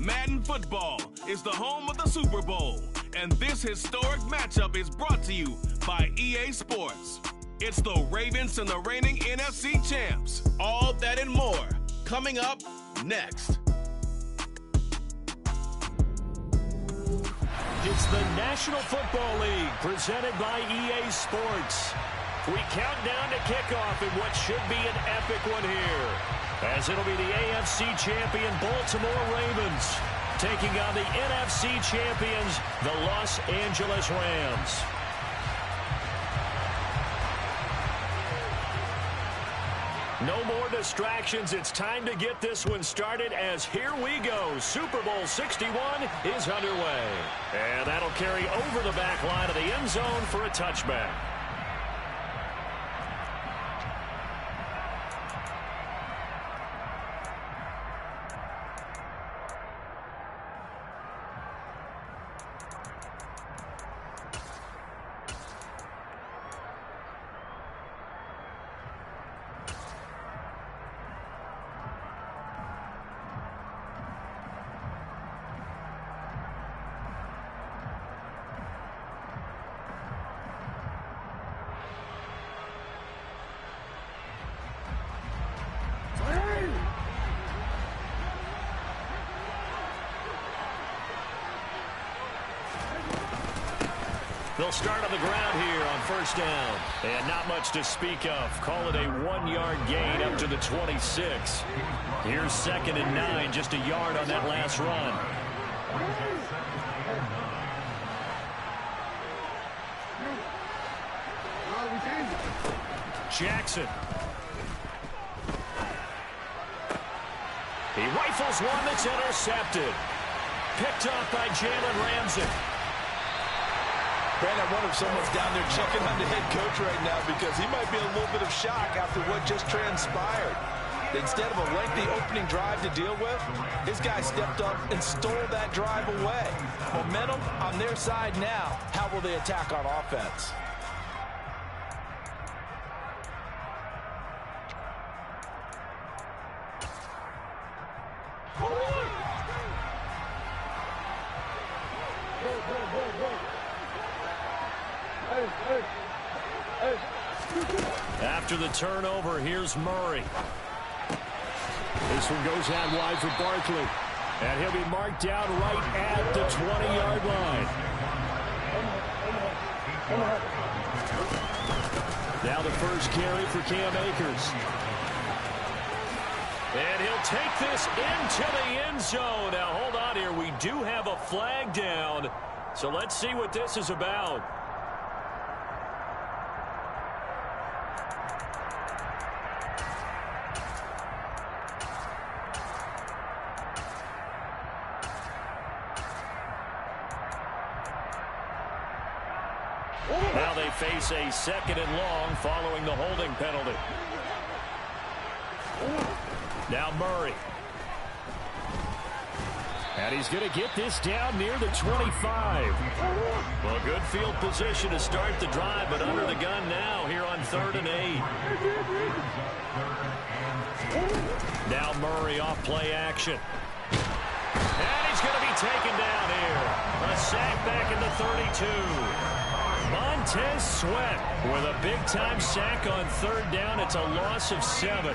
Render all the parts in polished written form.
Madden Football is the home of the Super Bowl, and this historic matchup is brought to you by EA Sports. It's the Ravens and the reigning NFC champs. All that and more coming up next. It's the National Football League presented by EA Sports. We count down to kickoff in what should be an epic one here, as it'll be the AFC champion Baltimore Ravens taking on the NFC champions, the Los Angeles Rams. No more distractions. It's time to get this one started as here we go. Super Bowl 61 is underway. And that'll carry over the back line of the end zone for a touchback. They'll start on the ground here on first down. And not much to speak of. Call it a 1-yard gain up to the 26. Here's 2nd and 9, just a yard on that last run. Jackson. He rifles one that's intercepted. Picked off by Jalen Ramsey. Brandon, I wonder if someone's down there checking on the head coach right now because he might be in a little bit of shock after what just transpired. Instead of a lengthy opening drive to deal with, his guy stepped up and stole that drive away. Momentum on their side now. How will they attack on offense? After the turnover, here's Murray. This one goes out wide for Barkley. And he'll be marked down right at the 20-yard line. Now the first carry for Cam Akers. And he'll take this into the end zone. Now hold on here. We do have a flag down. So let's see what this is about. Now they face a 2nd and long following the holding penalty. Now Murray. And he's going to get this down near the 25. Well, good field position to start the drive, but under the gun now here on 3rd and 8. Now Murray off play action. And he's going to be taken down here. A sack back in the 32. Montez Sweat with a big-time sack on 3rd down. It's a loss of 7.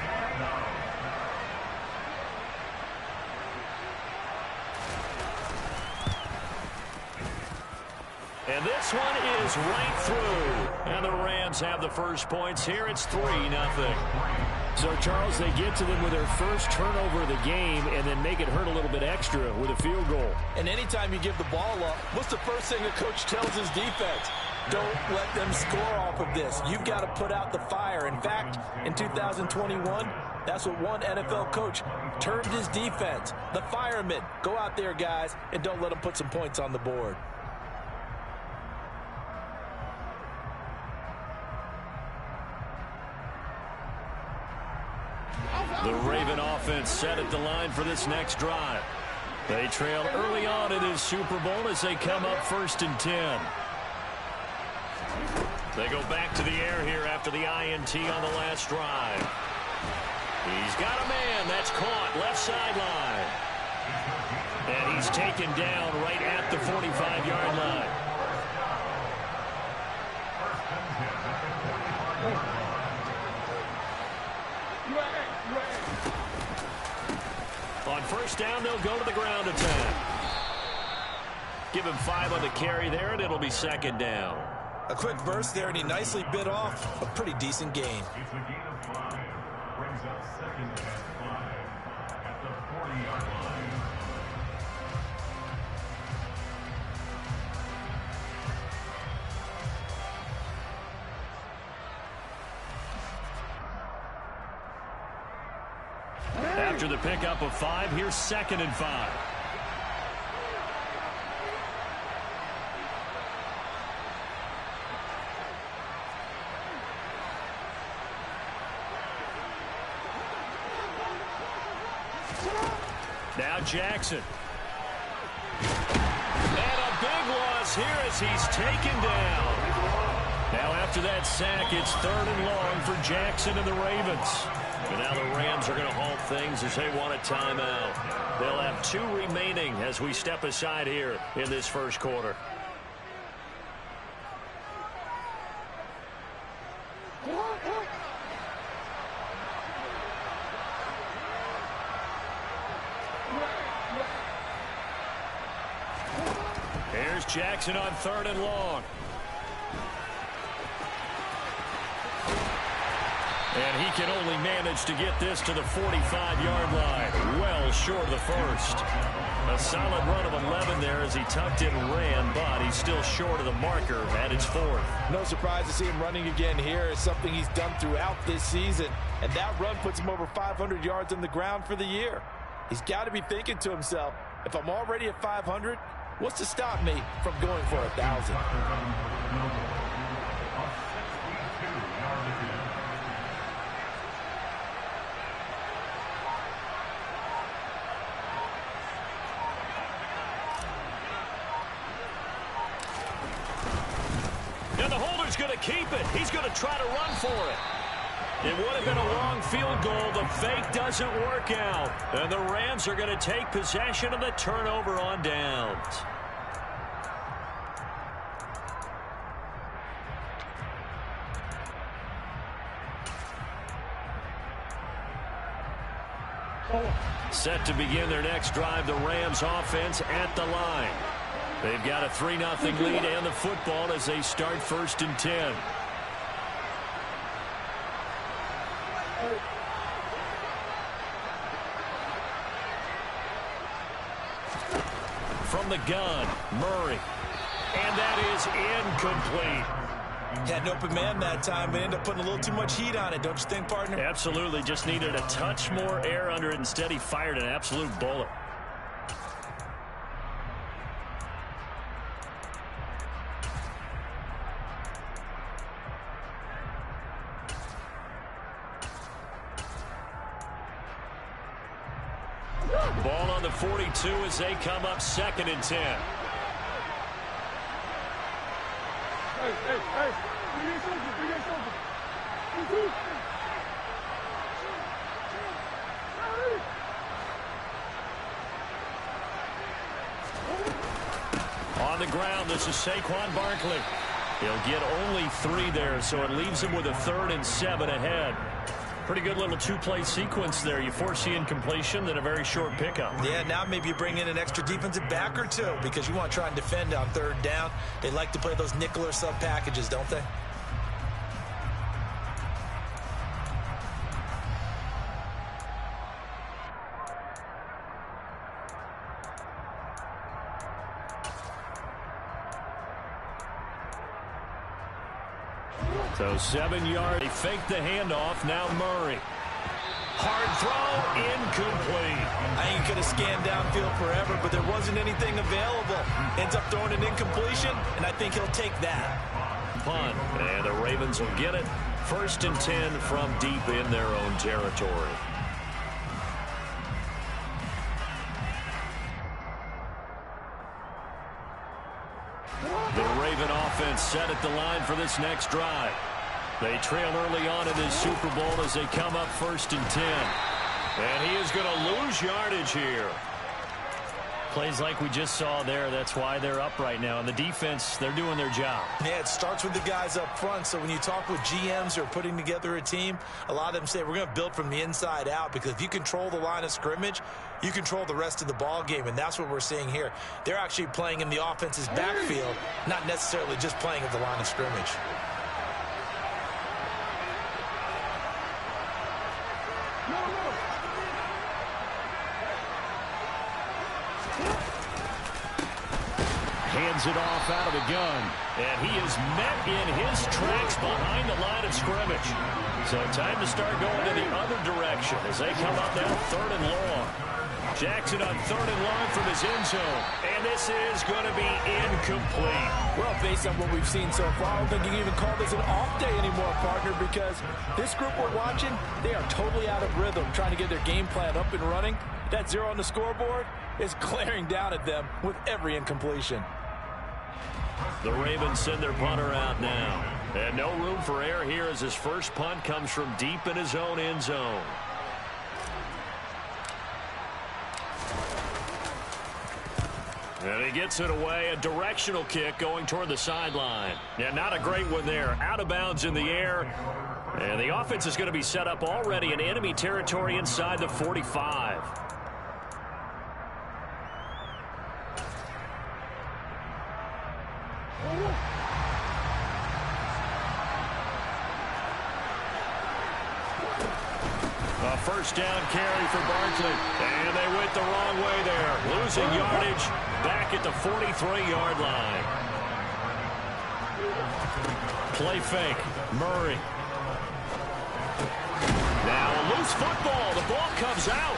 And this one is right through. And the Rams have the first points here. It's 3-0. So, Charles, they get to them with their first turnover of the game and then make it hurt a little bit extra with a field goal. And anytime you give the ball up, what's the first thing a coach tells his defense? Don't let them score off of this. You've got to put out the fire. In fact, in 2021, that's what one NFL coach termed his defense. The firemen. Go out there, guys, and don't let them put some points on the board. The Raven offense set at the line for this next drive. They trail early on in this Super Bowl as they come up 1st and 10. They go back to the air here after the INT on the last drive. He's got a man. That's caught left sideline. And he's taken down right at the 45-yard line. On first down, they'll go to the ground attack. Give him 5 on the carry there, and it'll be second down. A quick burst there, and he nicely bit off a pretty decent gain. After the pickup of 5, here's 2nd and 5. Now Jackson. And a big loss here as he's taken down. Now after that sack, it's 3rd and long for Jackson and the Ravens. And now the Rams are going to halt things as they want a timeout. They'll have 2 remaining as we step aside here in this first quarter. Here's Jackson on 3rd and long. And he can only manage to get this to the 45-yard line, well short of the first. A solid run of 11 there as he tucked it and ran, but he's still short of the marker at its 4th. No surprise to see him running again here. It's something he's done throughout this season, and that run puts him over 500 yards on the ground for the year. He's got to be thinking to himself, if I'm already at 500, what's to stop me from going for 1,000? And the holder's going to keep it. He's going to try to run for it. It would have been a long field goal. The fake doesn't work out. And the Rams are going to take possession of the turnover on downs. Set to begin their next drive, the Rams offense at the line. They've got a 3-0 lead and the football as they start 1st and 10. From the gun, Murray. And that is incomplete. Had an open man that time, but ended up putting a little too much heat on it, don't you think, partner? Absolutely. Just needed a touch more air under it. Instead, he fired an absolute bullet. Ball on the 42 as they come up 2nd and 10. On the ground, this is Saquon Barkley. He'll get only 3 there, so it leaves him with a 3rd and 7 ahead. Pretty good little 2-play sequence there. You foresee incompletion, then a very short pickup. Yeah, now maybe you bring in an extra defensive back or 2 because you want to try and defend on 3rd down. They like to play those nickel or sub packages, don't they? So 7 yards. They fake the handoff. Now Murray. Hard throw. Incomplete. I think he could have scanned downfield forever, but there wasn't anything available. Ends up throwing an incompletion, and I think he'll take that. Punt. And the Ravens will get it. 1st and 10 from deep in their own territory. The Raven offense set at the line for this next drive. They trail early on in this Super Bowl as they come up 1st and 10. And he is going to lose yardage here. Plays like we just saw there. That's why they're up right now. And the defense, they're doing their job. Yeah, it starts with the guys up front. So when you talk with GMs who are putting together a team, a lot of them say we're going to build from the inside out, because if you control the line of scrimmage, you control the rest of the ball game, and that's what we're seeing here. They're actually playing in the offense's backfield, not necessarily just playing at the line of scrimmage. Hands it off out of the gun. And he is met in his tracks behind the line of scrimmage. So time to start going in the other direction as they come up now 3rd and long. Jackson on 3rd and long from his end zone. And this is going to be incomplete. Well, based on what we've seen so far, I don't think you can even call this an off day anymore, partner, because this group we're watching, they are totally out of rhythm, trying to get their game plan up and running. That 0 on the scoreboard is glaring down at them with every incompletion. The Ravens send their punter out now. And no room for error here as his first punt comes from deep in his own end zone. And he gets it away. A directional kick going toward the sideline. Yeah, not a great one there. Out of bounds in the air. And the offense is going to be set up already in enemy territory inside the 45. A first down carry for Barkley. And they went the wrong way there. Losing yardage back at the 43-yard line. Play fake. Murray. Now a loose football. The ball comes out.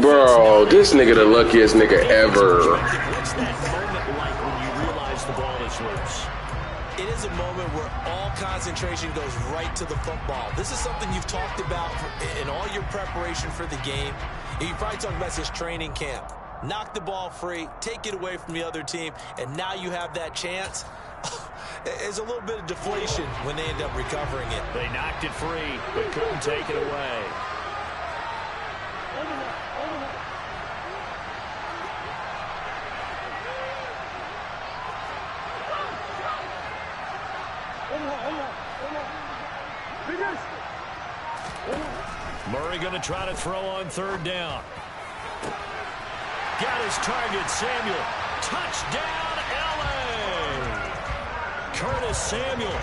Bro, this nigga the luckiest nigga ever. What's that moment like when you realize the ball is loose? It is a moment where all concentration goes right to the football. This is something you've talked about in all your preparation for the game. You probably talked about this training camp. Knock the ball free, take it away from the other team, and now you have that chance. There's a little bit of deflation when they end up recovering it. They knocked it free, but couldn't take it away. Murray going to try to throw on 3rd down. Got his target, Samuel. Touchdown, L.A. Curtis Samuel,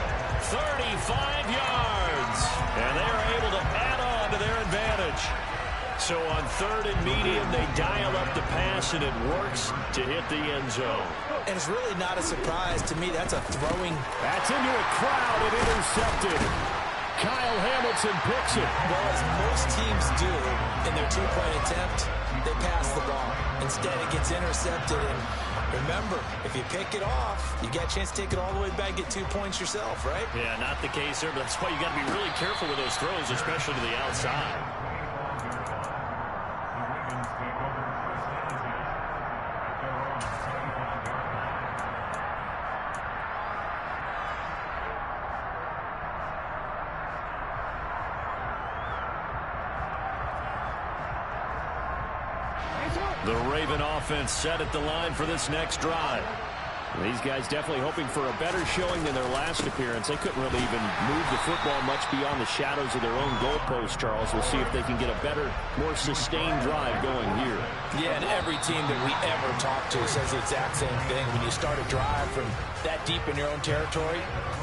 35 yards. And they are able to add on to their advantage. So on 3rd and medium, they dial up the pass, and it works to hit the end zone. And it's really not a surprise to me. That's a throwing. That's into a crowd and intercepted. Kyle Hamilton picks it. Well, as most teams do in their two-point attempt, they pass the ball. Instead, it gets intercepted. And remember, if you pick it off, you get a chance to take it all the way back, get 2 points yourself, right? Yeah, not the case there, but that's why you got to be really careful with those throws, especially to the outside. The Raven offense set at the line for this next drive. These guys definitely hoping for a better showing than their last appearance. They couldn't really even move the football much beyond the shadows of their own goalpost, Charles. We'll see if they can get a better, more sustained drive going here. Yeah, and every team that we ever talk to says the exact same thing. When you start a drive from that deep in your own territory,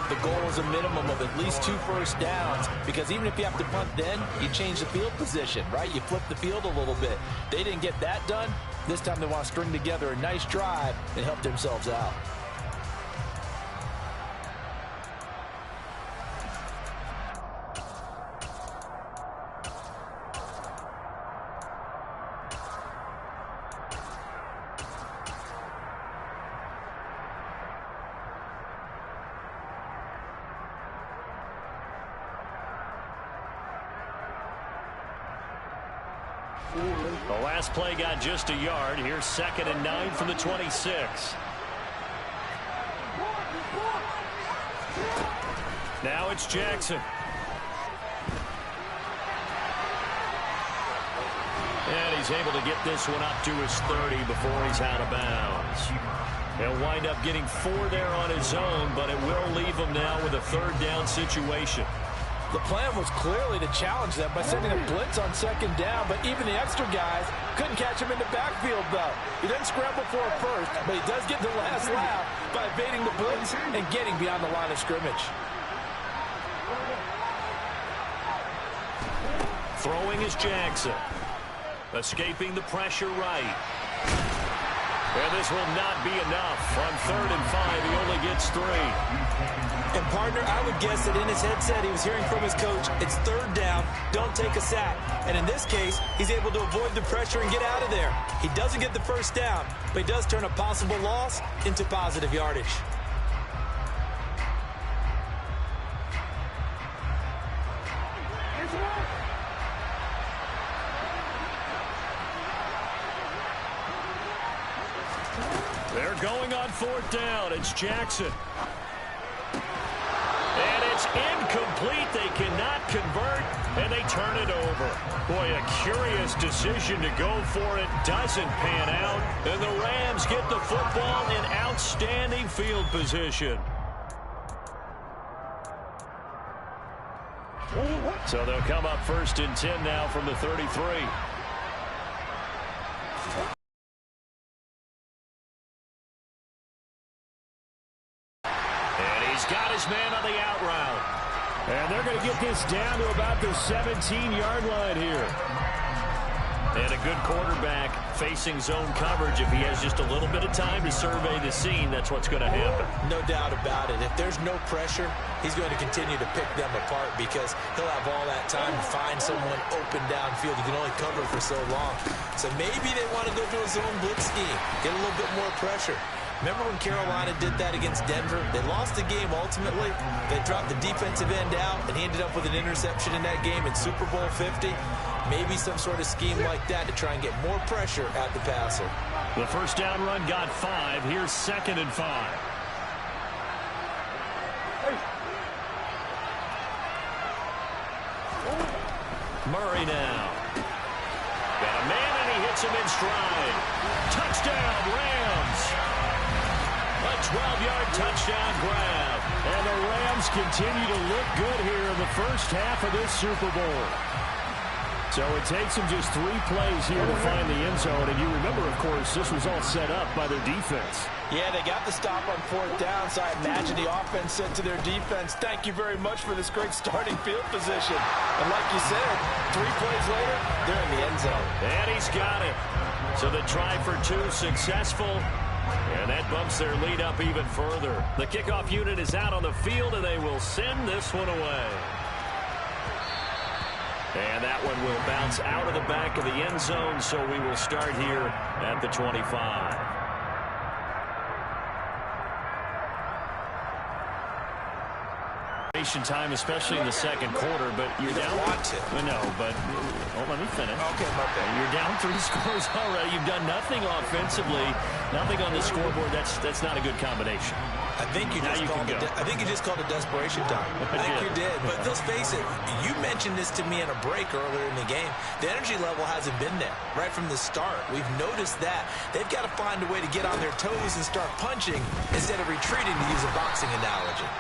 the goal is a minimum of at least 2 first downs, because even if you have to punt then, you change the field position, right? You flip the field a little bit. They didn't get that done. This time they want to string together a nice drive and help themselves out. The last play got just a yard. Here's 2nd and 9 from the 26. Now it's Jackson. And he's able to get this one up to his 30 before he's out of bounds. He'll wind up getting 4 there on his own, but it will leave him now with a 3rd down situation. The plan was clearly to challenge them by sending a blitz on 2nd down, but even the extra guys couldn't catch him in the backfield, though. He didn't scramble for a first, but he does get the last laugh by evading the blitz and getting beyond the line of scrimmage. Throwing is Jackson. Escaping the pressure right. And this will not be enough. On 3rd and 5, he only gets 3. And, partner, I would guess that in his headset he was hearing from his coach, it's 3rd down, don't take a sack. And in this case, he's able to avoid the pressure and get out of there. He doesn't get the 1st down, but he does turn a possible loss into positive yardage. They're going on 4th down. It's Jackson. And it's incomplete. They cannot convert, and they turn it over. Boy, a curious decision to go for it. Doesn't pan out, and the Rams get the football in outstanding field position. So they'll come up 1st and 10 now from the 33. Got his man on the out route. And they're going to get this down to about the 17-yard line here. And a good quarterback facing zone coverage. If he has just a little bit of time to survey the scene, that's what's going to happen. No doubt about it. If there's no pressure, he's going to continue to pick them apart because he'll have all that time to find someone open downfield. He can only cover for so long. So maybe they want to go to a zone blitz scheme, get a little bit more pressure. Remember when Carolina did that against Denver? They lost the game ultimately. They dropped the defensive end out, and he ended up with an interception in that game in Super Bowl 50. Maybe some sort of scheme like that to try and get more pressure at the passer. The 1st down run got 5. Here's 2nd and 5. Murray now. Got a man, and he hits him in stride. Touchdown, Rams. A 12-yard touchdown grab. And the Rams continue to look good here in the 1st half of this Super Bowl. So it takes them just 3 plays here to find the end zone. And you remember, of course, this was all set up by their defense. Yeah, they got the stop on 4th down, so I imagine the offense said to their defense, thank you very much for this great starting field position. And like you said, 3 plays later, they're in the end zone. And he's got it. So the try for 2 successful. And that bumps their lead up even further. The kickoff unit is out on the field, and they will send this one away. And that one will bounce out of the back of the end zone, so we will start here at the 25. Time, especially in the 2nd quarter, but you're down. No, but let me finish. Okay, my bad. You're down 3 scores already. You've done nothing offensively, nothing on the scoreboard. That's not a good combination. I think you just called it desperation time. I think you did. But let's face it, you mentioned this to me in a break earlier in the game. The energy level hasn't been there right from the start. We've noticed that. They've got to find a way to get on their toes and start punching instead of retreating, to use a boxing analogy.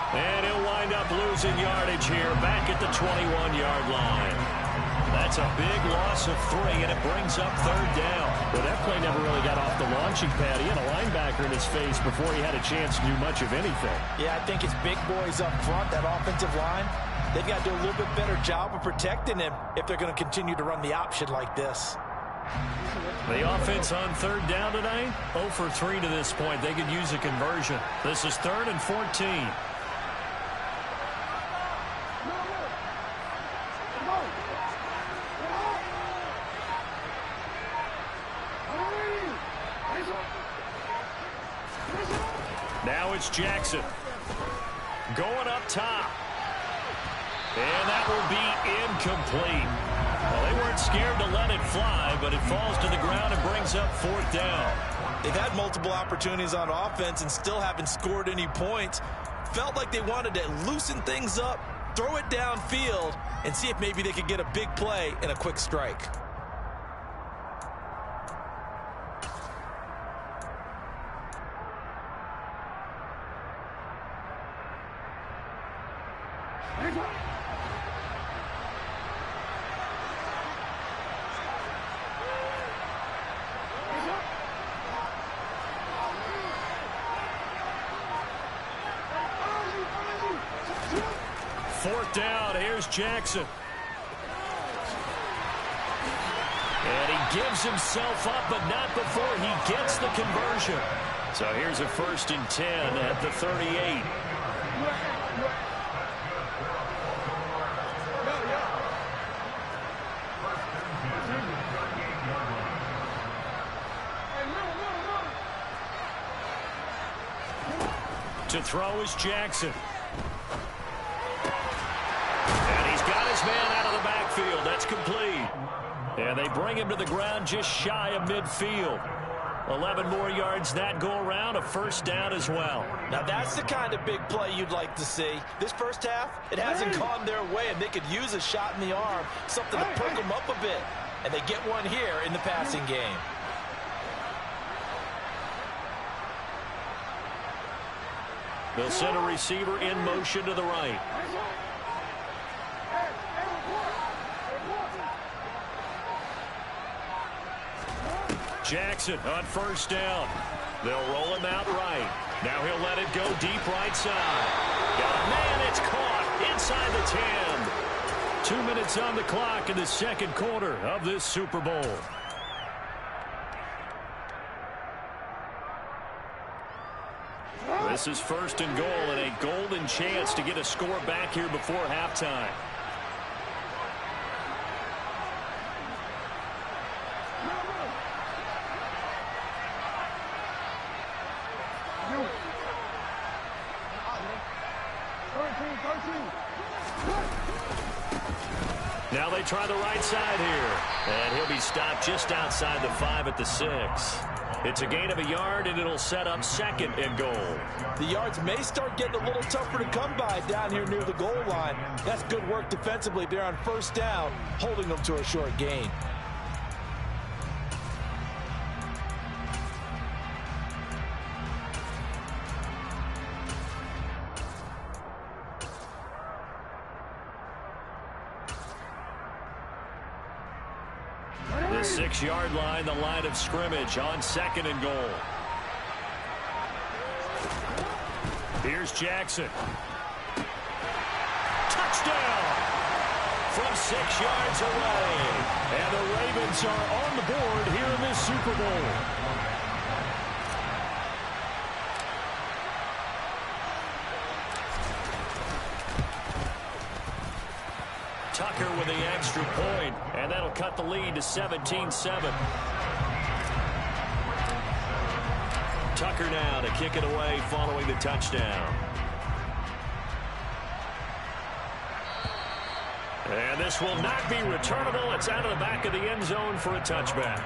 And he'll wind up losing yardage here back at the 21-yard line. That's a big loss of 3, and it brings up 3rd down. But that play never really got off the launching pad. He had a linebacker in his face before he had a chance to do much of anything. Yeah, I think it's big boys up front, that offensive line. They've got to do a little bit better job of protecting him if they're going to continue to run the option like this. The offense on 3rd down tonight, 0 for 3 to this point. They could use a conversion. This is 3rd and 14. Now it's Jackson going up top. And that will be incomplete. Well, they weren't scared to let it fly, but it falls to the ground and brings up 4th down. They've had multiple opportunities on offense and still haven't scored any points. Felt like they wanted to loosen things up, throw it downfield, and see if maybe they could get a big play and a quick strike. 4th down. Here's Jackson. And he gives himself up, but not before he gets the conversion. So here's a 1st and 10 at the 38. To throw is Jackson. And he's got his man out of the backfield. That's complete. And they bring him to the ground just shy of midfield. 11 more yards that go around, a 1st down as well. Now that's the kind of big play you'd like to see. This first half, it hasn't gone their way, and they could use a shot in the arm, something to perk them up a bit. And they get one here in the passing game. They'll send a receiver in motion to the right. Jackson on 1st down. They'll roll him out right. Now he'll let it go deep right side. Got a man, it's caught inside the 10. 2 minutes on the clock in the 2nd quarter of this Super Bowl. This is 1st and goal, and a golden chance to get a score back here before halftime. Now they try the right side here, and he'll be stopped just outside the 5 at the 6. It's a gain of a yard, and it'll set up 2nd and goal. The yards may start getting a little tougher to come by down here near the goal line. That's good work defensively there on 1st down, holding them to a short gain. The 6-yard line, the line of scrimmage on 2nd and goal. Here's Jackson. Touchdown from 6 yards away. And the Ravens are on the board here in this Super Bowl. Tucker with the extra point, and that'll cut the lead to 17-7. Tucker now to kick it away following the touchdown. And this will not be returnable. It's out of the back of the end zone for a touchback.